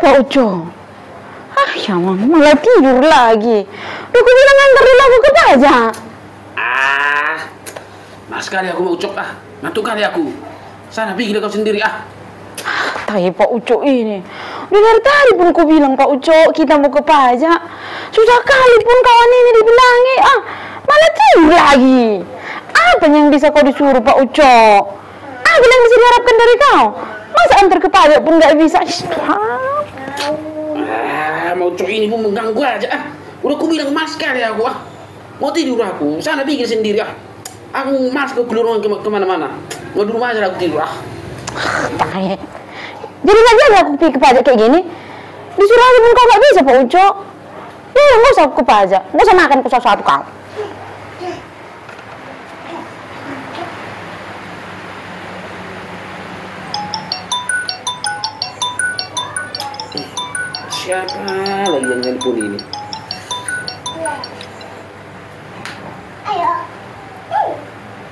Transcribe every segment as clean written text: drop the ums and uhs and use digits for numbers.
Pak Uco? Ah, ya Mang, malah tidur lagi. Udah aku bilang antar dulu aku ke pajak. Mas kali aku mau Ucok ngantuk kali aku. Sana pergi kau sendiri Tai Pak Uco ini. Udah dari tadi pun aku bilang Pak Uco kita mau ke pajak. Susah kali pun kawan ini dibilangi. Malah tidur lagi. Apa yang bisa kau disuruh Pak Uco? Apa yang bisa diharapkan dari kau? Masa antar ke pajak pun nggak bisa? Mau Ucok ini pun mengganggu aja Udah aku bilang mas kali aku mau tidur aku. Sana pikir sendiri Aku mas ke keluar kemana-mana. Mau di rumah aja aku tidur Tai. Jadi nggak jadi aku pergi ke pajak kayak gini. Disuruh aja pun kau nggak bisa Pak Uco. Ya nggak usah aku ke pajak. Nggak usah makan ke sesuatu kau. Siapa lagi yang nelpon ini?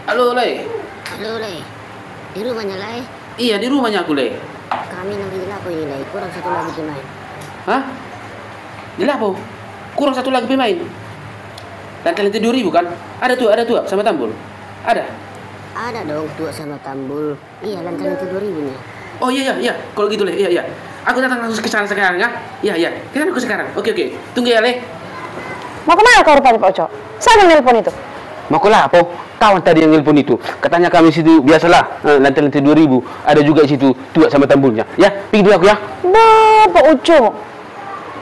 Halo, Lei. Halo, Lei. Di rumahnya, Lei? Iya, di rumahnya aku, Lei. Kami lagi di lapo ini, Lei. Kurang satu lagi pemain. Hah? Di lapo? Kurang satu lagi pemain? Lantai-lantai 2.000 kan? Ada tuh sama Tambul. Ada? Ada dong, Tua sama Tambul. Iya, lantai-lantai 2.000-nya. Oh iya. Kalau gitu, Lei. Iya. Aku datang langsung ke sana sekarang ya. Iya. Kita aku sekarang. Oke. Tunggu ya, Lei. Mau kemana kau rupanya Pak Uco? Siapa yang nelpon itu? Mau ke lapo? Kawan tadi yang nelpon itu. Katanya kami situ biasalah lantai-lantai 2.000. Ada juga situ Tua sama Tambulnya. Ya, pergi dulu aku ya. Pak Uco.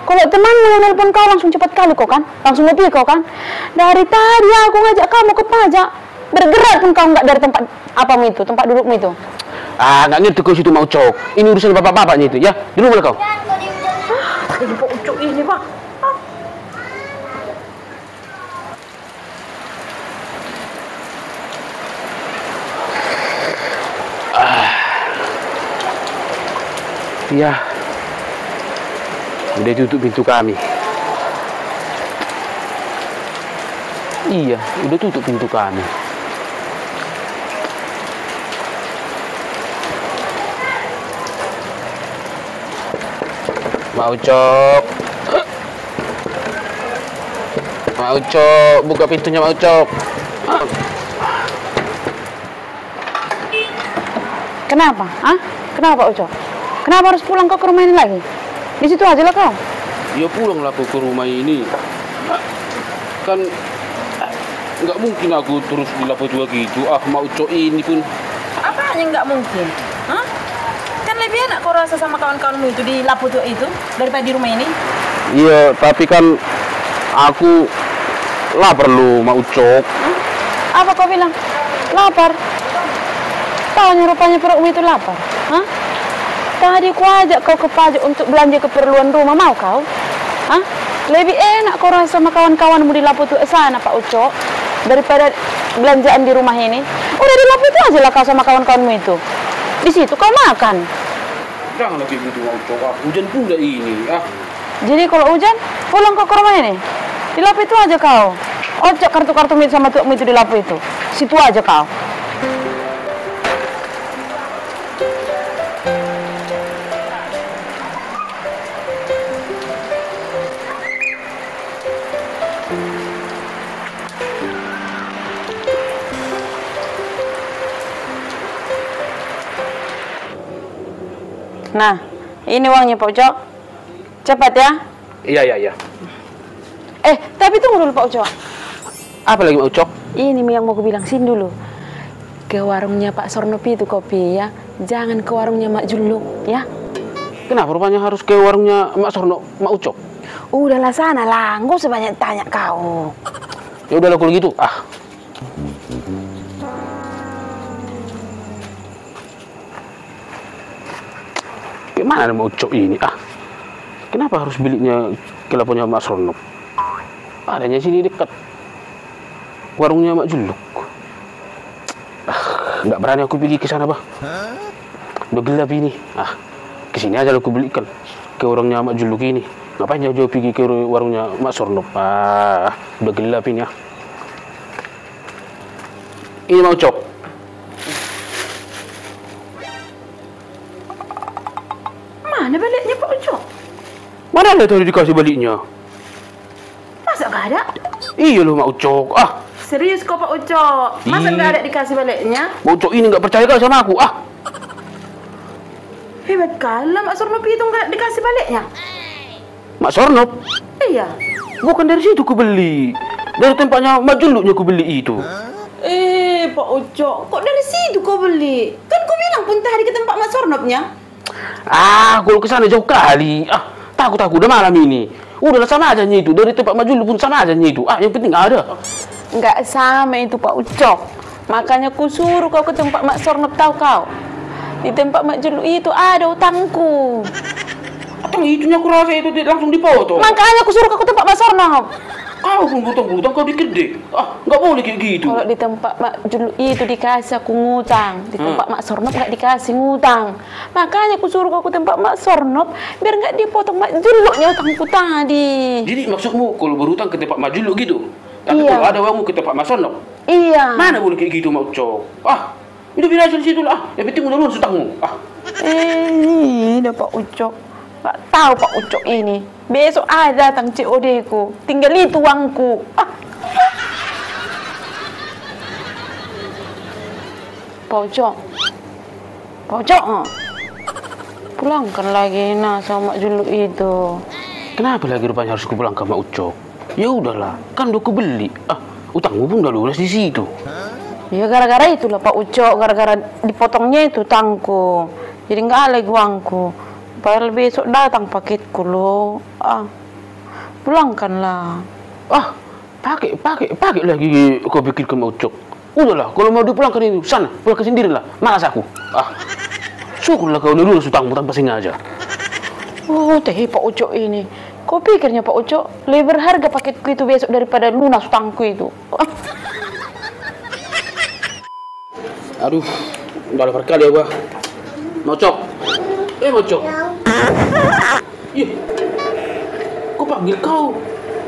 Kalau temanmu yang nelpon kau langsung cepat kali kau kan? Langsung lebih kau kan? Dari tadi aku ngajak kamu ke pajak. Bergerak pun kau nggak dari tempat tempat dudukmu itu. Nggak ngerti kau situ mau cok. Ini urusan bapak-bapaknya itu ya. Dulu boleh kau. Ini Pak Uco ini Pak. Ya, udah tutup pintu kami. Iya, udah tutup pintu kami. Mau Ucok, buka pintunya Mau Ucok. Kenapa? Kenapa Pak Uco? Kenapa harus pulang kau ke rumah ini lagi? Di situ aja lah kau. Ya pulanglah aku ke rumah ini. Kan nggak mungkin aku terus di lapo tua gitu. Mau Ucok ini pun. Apanya nggak mungkin? Kan lebih enak kau rasa sama kawan-kawanmu itu di lapo tua itu daripada di rumah ini. Iya, tapi kan aku lapar lu Mau Ucok. Apa kau bilang? Lapar? Taunya rupanya perutmu itu lapar. Tadi ku ajak kau ke pajak untuk belanja keperluan rumah, mau kau? Lebih enak kau rasa sama kawan-kawanmu di lapo tua sana Pak Uco daripada belanjaan di rumah ini. Udah di lapo tua aja lah kau sama kawan-kawanmu itu. Di situ kau makan. Jangan lagi gitu Mau Ucok. Hujan pula ini. Jadi kalau hujan, pulang kau ke rumah ini. Di lapo itu aja kau. Ojek kartu-kartu sama tuakmu itu di lapo itu. Situ aja kau. Nah, ini uangnya Pak Uco. Cepat ya. Iya. Tapi tunggu dulu Pak Uco. Apa lagi Mau Ucok? Ini yang mau aku bilang, sini dulu. Ke warungnya Pak Sornopi itu kopi ya. Jangan ke warungnya Mak Juluk ya. Kenapa rupanya harus ke warungnya Mak Sorno, Mau Ucok? Udahlah sana lah, nggak usah banyak tanya kau. Ya udahlah kalau gitu. Gimana Mau Ucok ini? Kenapa harus biliknya ke laponya Mak Sorno? Adanya sini dekat warungnya Mak Juluk. Nggak berani aku pergi ke sana, Bah. Udah gelap ini. Kesini aja aku belikan ke warungnya Mak Juluk ini. Ngapain jauh-jauh pergi ke warungnya Mak Sorno? Udah gelap ini ya. Ini Mau Ucok. Mana baliknya Pak Uco? Mana ada tadi dikasih baliknya? Masa nggak ada? Iya loh Mak Ucok. Ah, Serius kok Pak Ucok? Masa nggak ada dikasih baliknya? Mak Ucok ini nggak percaya kali sama aku. Ah, Hebat kali Mak Sornop itu nggak dikasih baliknya. Mak Sornop? Iya. Bukan dari situ ku beli. Dari tempatnya Mak Juluknya ku beli itu. Pak Ucok, kok dari situ kau beli? Kan kau bilang pun tadi ke tempat Mak Sornopnya. Ah, kalau kesana jauh kali. Ah, takut udah malam ini. Udahlah sama aja itu. Dari tempat Mak Juluk pun sama aja itu. Ah, yang penting ada. Nggak sama itu Pak Ucok. Makanya ku suruh kau ke tempat Mak Sornop, tahu kau? Di tempat Mak Juluk itu ada utangku. Atau itunya aku rasa itu langsung dipotong. Makanya ku suruh kau ke tempat Mak Sornop. Kau pun butang-butang kau dikede. Ah, nggak boleh kayak gitu. Kalau di tempat Mak Juluk itu dikasih aku ngutang, di tempat Mak Sornop nggak dikasih ngutang. Makanya aku suruh kau ke tempat Mak Sornop biar nggak dipotong Mak Juluknya utangku tadi. Jadi maksudmu kalau berhutang ke tempat Mak Juluk gitu? Tapi Iya. kalau ada uangmu ke tempat Mak Sornop? Iya. Mana boleh kayak gitu Mak Ucok? Ah, itu bilang di situ lah. Yang penting udah lulus utangmu. Ah, Ini Pak Ucok. Nggak tahu Pak Ucok ini. Besok ada datang COD ku. Tinggal itu uangku. Ah. Pak Ucok. Pak Ucok. Pulangkan lagi sama Mak Juluk itu. Kenapa lagi rupanya harus kupulang ke Mak Ucok? Ya udahlah, kan udah kubeli. Ah, utangmu pun udah lunas di situ. Ya gara-gara itulah Pak Ucok. Gara-gara dipotongnya itu utangku. Jadi nggak ada lagi uangku. Padahal besok datang paketku loh. Ah. Pulangkanlah. Ah, pakai lagi kau pikirkan Mak Ucok. Udahlah, kalau mau dipulangkan itu sana, pulangkan sendirilah. Malas aku. Ah, syukurlah kau udah lulus utangmu tanpa sengaja. Oh, teh Pak Ucok ini. Kau pikirnya Pak Ucok lebih berharga paketku itu besok daripada lunas utangku itu. Ah. aduh, udah lapar kali ya gua. Mak Ucok. Mak Ucok. Ih, kau panggil kau.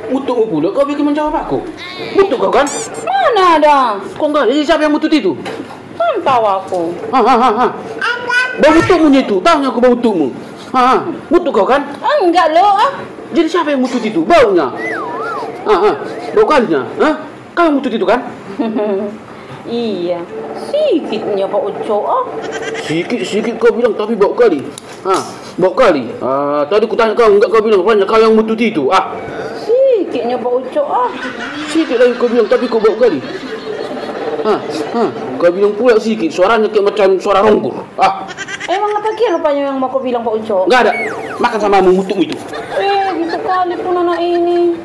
Mutuk pula kau bikin menjawab aku. Mutuk kau kan? Mana ada? Kok enggak? Jadi siapa yang mutut itu? Kan tahu aku. Bau mutukmu itu. Tahu aku bau mutukmu. Mutuk kau kan? Enggak loh. Ah. Jadi siapa yang mutut itu? Baunya. Bau kalinya. Kau yang mutut itu kan? Iya. Sikitnya Pak Ucok. Ah. Sikit kau bilang tapi bau kali. Bau kali. Tadi ku tanya kau enggak, kau bilang rupanya kau yang mutut itu. Sikitnya Pak Ucok. Ah. Sikit lagi kau bilang tapi kau bau kali. Kau bilang pula sikit. Suaranya kayak macam suara ronggur. Emang apa kira rupanya yang mau kau bilang Pak Ucok? Enggak ada. Makan sama mutukmu itu. Gitu kali pun anak ini.